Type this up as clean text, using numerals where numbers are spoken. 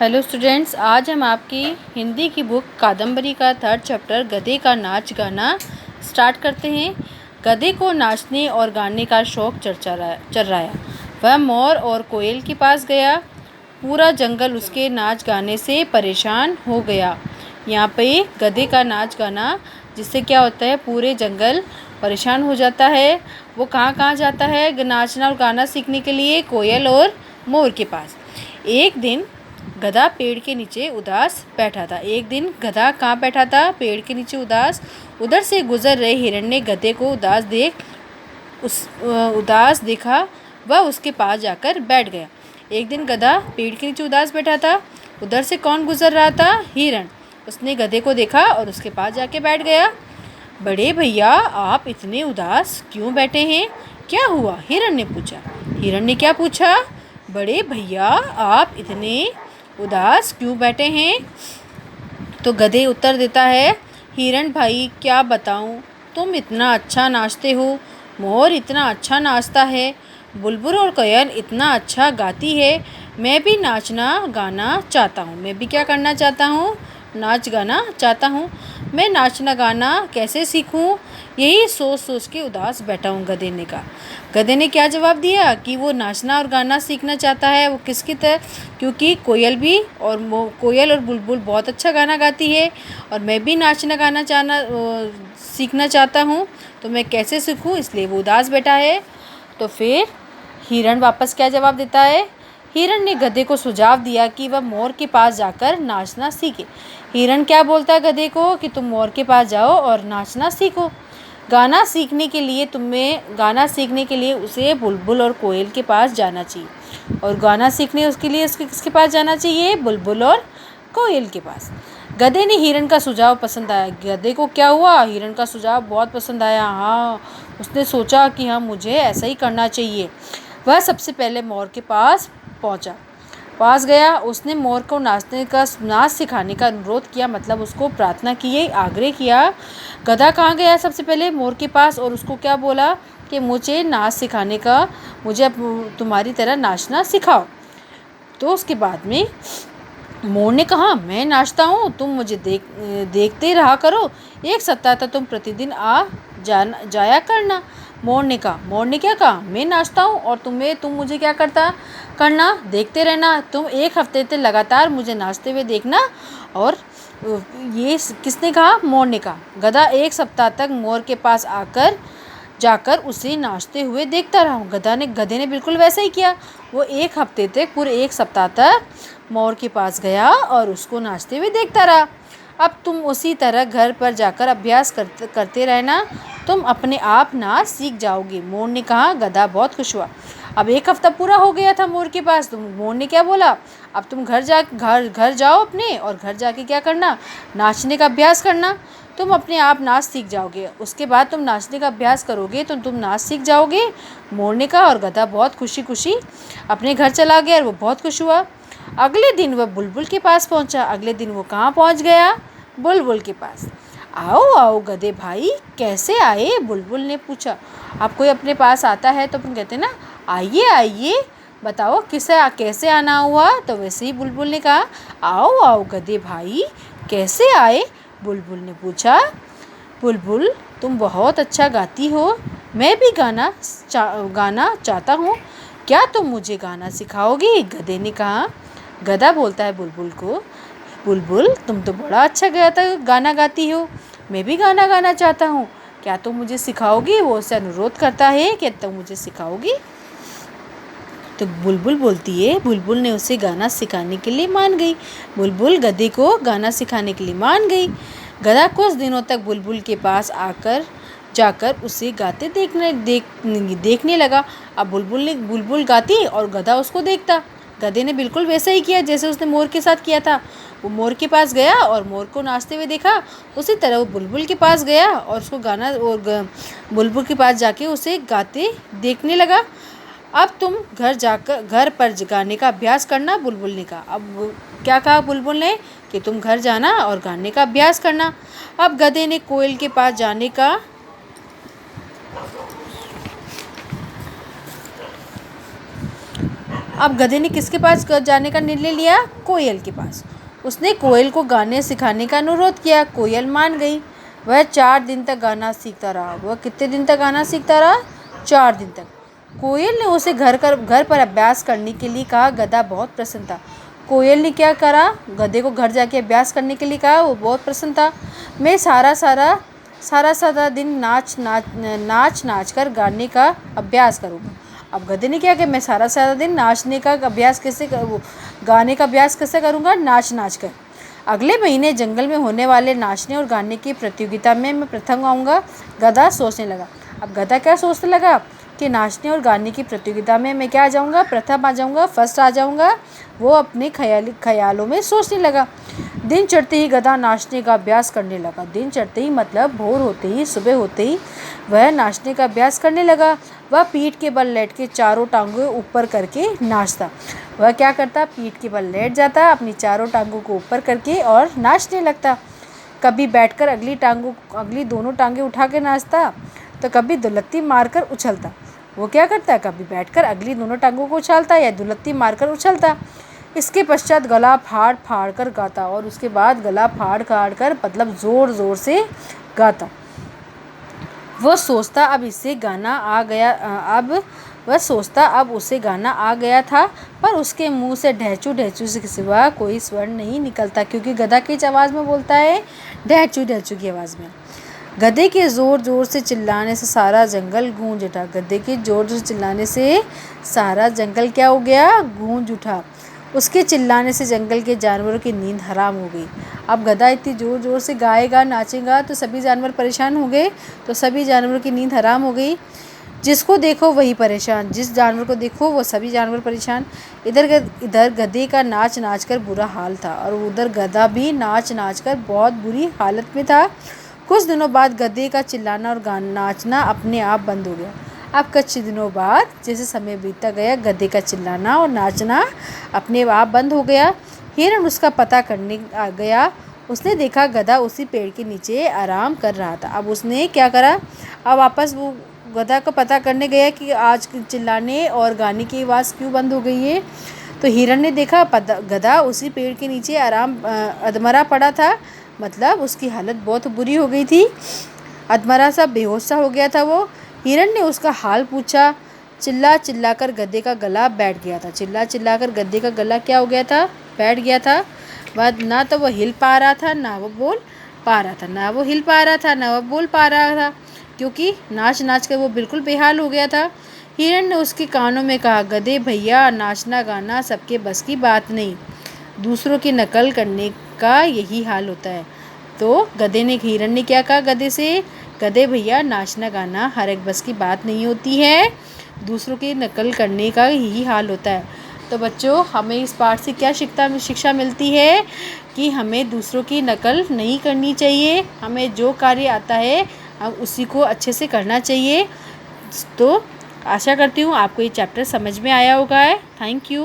Hello students, आज हम आपकी हिंदी की बुक कादम्बरी का 3rd चैप्टर गधे का नाच गाना स्टार्ट करते हैं। गधे को नाचने और गाने का शौक चर्राया। वह मोर और कोयल के पास गया। पूरा जंगल उसके नाच गाने से परेशान हो गया। यहाँ पे गधे का नाच गाना जिससे क्या होता है, पूरे जंगल परेशान हो जाता है। वो कहाँ कहाँ जाता है नाचना और गाना सीखने के लिए? कोयल और मोर के पास। एक दिन गधा पेड़ के नीचे उदास बैठा था। एक दिन गधा कहाँ बैठा था? पेड़ के नीचे उदास। उधर से गुजर रहे हिरण ने गधे को उदास देखा। वह उसके पास जाकर बैठ गया। एक दिन गधा पेड़ के नीचे उदास बैठा था। उधर से कौन गुजर रहा था? हिरण। उसने गधे को देखा और उसके पास जाके बैठ गया। बड़े भैया, आप इतने उदास क्यों बैठे हैं? क्या हुआ? हिरण ने पूछा। हिरण ने क्या पूछा? बड़े भैया, आप इतने उदास क्यों बैठे हैं? तो गधे उत्तर देता है, हिरण भाई क्या बताऊं, तुम इतना अच्छा नाचते हो, मोर इतना अच्छा नाचता है, बुलबुल और कोयल इतना अच्छा गाती है। मैं भी नाचना गाना चाहता हूँ। मैं भी क्या करना चाहता हूँ? नाच गाना चाहता हूँ। मैं नाचना गाना कैसे सीखूँ? यही सोच सोच के उदास बैठा हूँ, गधे ने कहा। गधे ने क्या जवाब दिया कि वो नाचना और गाना सीखना चाहता है। वो किसकी तरह? क्योंकि कोयल और बुलबुल बहुत अच्छा गाना गाती है और मैं भी नाचना गाना सीखना चाहता हूँ। तो मैं कैसे सीखूँ? इसलिए वो उदास बैठा है। तो फिर हिरण वापस क्या जवाब देता है? हिरण ने गधे को सुझाव दिया कि वह मोर के पास जाकर नाचना सीखे। हिरण क्या बोलता है गधे को कि तुम मोर के पास जाओ और नाचना सीखो। गाना सीखने के लिए उसे बुलबुल और कोयल के पास जाना चाहिए। और गाना सीखने उसके लिए उसके किसके पास जाना चाहिए? बुलबुल और कोयल के पास। गधे ने हिरण का सुझाव पसंद आया। गधे को क्या हुआ? हिरण का सुझाव बहुत पसंद आया। हाँ, उसने सोचा कि हाँ, मुझे ऐसा ही करना चाहिए। वह सबसे पहले मोर के पास गया। उसने मोर को नाच सिखाने का अनुरोध किया, मतलब उसको प्रार्थना की, आग्रह किया। गधा कहाँ गया सबसे पहले? मोर के पास, और उसको क्या बोला कि मुझे नाच सिखाने का, मुझे अब तुम्हारी तरह नाचना सिखाओ। तो उसके बाद में मोर ने कहा, मैं नाचता हूँ, तुम मुझे देखते रहा करो। 1 सप्ताह तक तुम प्रतिदिन जाया करना। मोर ने क्या कहा? मैं नाचता हूँ और तुम मुझे क्या करना? देखते रहना। तुम 1 हफ्ते तक लगातार मुझे नाचते हुए देखना। और ये किसने कहा? मोर ने कहा। गधा 1 सप्ताह तक मोर के पास जाकर उसे नाचते हुए देखता रहा। गधे ने बिल्कुल वैसा ही किया। वो 1 हफ्ते तक, पूरे 1 सप्ताह तक मोर के पास गया और उसको नाचते हुए देखता रहा। अब तुम उसी तरह घर पर जाकर अभ्यास करते रहना, तुम अपने आप नाच सीख जाओगे। मोर ने कहा। गधा बहुत खुश हुआ। अब 1 हफ्ता पूरा हो गया था मोर के पास। तो मोर ने क्या बोला? अब तुम घर जाओ अपने, और घर जाके क्या करना? नाचने का अभ्यास करना। तुम अपने आप नाच सीख जाओगे। उसके बाद तुम नाचने का अभ्यास करोगे तो तुम नाच सीख जाओगे। मोर ने कहा, और गधा बहुत खुशी अपने घर चला गया और वो बहुत खुश हुआ। अगले दिन वह बुलबुल के पास पहुंचा। अगले दिन वो कहाँ पहुंच गया? बुलबुल के पास। आओ आओ गधे भाई, कैसे आए? बुलबुल ने पूछा। आप कोई अपने पास आता है तो अपन कहते हैं ना, आइए आइए, बताओ कैसे आना हुआ? तो वैसे ही बुलबुल ने कहा, आओ आओ गधे भाई, कैसे आए? बुलबुल ने पूछा। बुलबुल, तुम बहुत अच्छा गाती हो, मैं भी गाना चाहता हूँ, क्या तुम मुझे गाना सिखाओगी? गधे ने कहा। गधा बोलता है बुलबुल को, बुलबुल, तुम तो बड़ा अच्छा गाना गाती हो, मैं भी गाना गाना चाहता हूँ, क्या तुम मुझे सिखाओगी? वो उससे अनुरोध करता है कि तुम मुझे सिखाओगी। तो बुलबुल बोलती है, बुलबुल ने उसे गाना सिखाने के लिए मान गई। बुलबुल गधे को गाना सिखाने के लिए मान गई। गधा कुछ दिनों तक बुलबुल के पास जाकर उसे गाते देखने लगा। अब बुलबुल गाती और गधा उसको देखता। गधे ने बिल्कुल वैसा ही किया जैसे उसने मोर के साथ किया था। वो मोर के पास गया और मोर को नाचते हुए देखा। उसी तरह वो बुलबुल के पास गया और उसको बुलबुल के पास जाके उसे गाते देखने लगा। अब तुम घर पर गाने का अभ्यास करना, बुलबुल ने कहा। अब क्या कहा बुलबुल ने? कि तुम घर जाना और गाने का अभ्यास करना। अब गधे ने कोयल के पास जाने का अब गधे ने किसके पास जाने का निर्णय लिया? कोयल के पास। उसने कोयल को गाने सिखाने का अनुरोध किया। कोयल मान गई। वह 4 दिन तक गाना सीखता रहा। वह कितने दिन तक गाना सीखता रहा? 4 दिन तक। कोयल ने उसे घर पर अभ्यास करने के लिए कहा। गधा बहुत प्रसन्न था। कोयल ने क्या करा? गधे को घर जाके अभ्यास करने के लिए कहा। वो बहुत प्रसन्न था। मैं सारा दिन नाच कर गाने का अभ्यास करूँगा। अब गधे ने क्या किया? मैं सारा दिन गाने का अभ्यास कैसे करूँगा? नाच कर। अगले महीने जंगल में होने वाले नाचने और गाने की प्रतियोगिता में मैं प्रथम आऊँगा। गधा सोचने लगा। अब गधा क्या सोचने लगा कि नाचने और गाने की प्रतियोगिता में मैं क्या आ जाऊँगा? प्रथम आ जाऊँगा, फर्स्ट आ जाऊँगा। वो अपने ख्यालों में सोचने लगा। दिन चढ़ते ही गधा नाचने का अभ्यास करने लगा। दिन चढ़ते ही मतलब भोर होते ही, सुबह होते ही वह नाचने का अभ्यास करने लगा। वह पीठ के बल लेट के चारों टांगों ऊपर करके नाचता। वह क्या करता? पीठ के बल लेट जाता, अपनी चारों टांगों को ऊपर करके और नाचने लगता। कभी बैठकर अगली दोनों टांगें उठा के नाचता, तो कभी दुलत्ती मारकर उछलता। वो क्या करता? कभी बैठकर अगली दोनों टांगों को उछालता या दुलत्ती मारकर उछलता। इसके पश्चात गला फाड़ कर गाता, और उसके बाद गला फाड़ कर मतलब ज़ोर से गाता। वह सोचता अब उसे गाना आ गया था, पर उसके मुंह से ढहचू से सिवा कोई स्वर नहीं निकलता, क्योंकि गधा किस आवाज़ में बोलता है? ढहचू की आवाज़ में। गधे के ज़ोर से चिल्लाने से सारा जंगल गूंज उठा। गधे के ज़ोर से चिल्लाने से सारा जंगल क्या हो गया? गूंज उठा। उसके चिल्लाने से जंगल के जानवरों की नींद हराम हो गई। अब गधा इतनी ज़ोर से गाएगा, नाचेगा, तो सभी जानवर परेशान हो गए। तो सभी जानवरों की नींद हराम हो गई। जिसको देखो वही परेशान, जिस जानवर को देखो वो सभी जानवर परेशान। इधर गधे का नाच कर बुरा हाल था, और उधर गधा भी नाच कर बहुत बुरी हालत में था। कुछ दिनों बाद गधे का चिल्लाना और नाचना अपने आप बंद हो गया। अब कुछ दिनों बाद जैसे समय बीतता गया, गधे का चिल्लाना और नाचना अपने आप बंद हो गया। हिरण उसका पता करने आ गया। उसने देखा गधा उसी पेड़ के नीचे आराम कर रहा था। अब उसने क्या करा? अब वापस वो गधा को पता करने गया कि आज चिल्लाने और गाने की आवाज़ क्यों बंद हो गई है। तो हिरण ने देखा गधा उसी पेड़ के नीचे अधमरा पड़ा था, मतलब उसकी हालत बहुत बुरी हो गई थी। अधमरा सा बेहोश सा हो गया था वो। हिरण ने उसका हाल पूछा। चिल्ला कर गधे का गला बैठ गया था। चिल्ला कर गधे का गला क्या हो गया था? बैठ गया था। वह ना तो वो हिल पा रहा था, ना वो बोल पा रहा था, ना वो हिल पा रहा था, ना वो बोल पा रहा था, क्योंकि नाच कर वो बिल्कुल बेहाल हो गया था। हिरण ने उसके कानों में कहा, गधे भैया, नाचना गाना सबके बस की बात नहीं, दूसरों की नकल करने का यही हाल होता है। तो हिरण ने क्या कहा गधे से? गधे भैया, नाचना गाना हर एक बस की बात नहीं होती है, दूसरों की नकल करने का यही हाल होता है। तो बच्चों, हमें इस पाठ से क्या शिक्षा मिलती है कि हमें दूसरों की नकल नहीं करनी चाहिए। हमें जो कार्य आता है हम उसी को अच्छे से करना चाहिए। तो आशा करती हूँ आपको ये चैप्टर समझ में आया होगा। Thank you.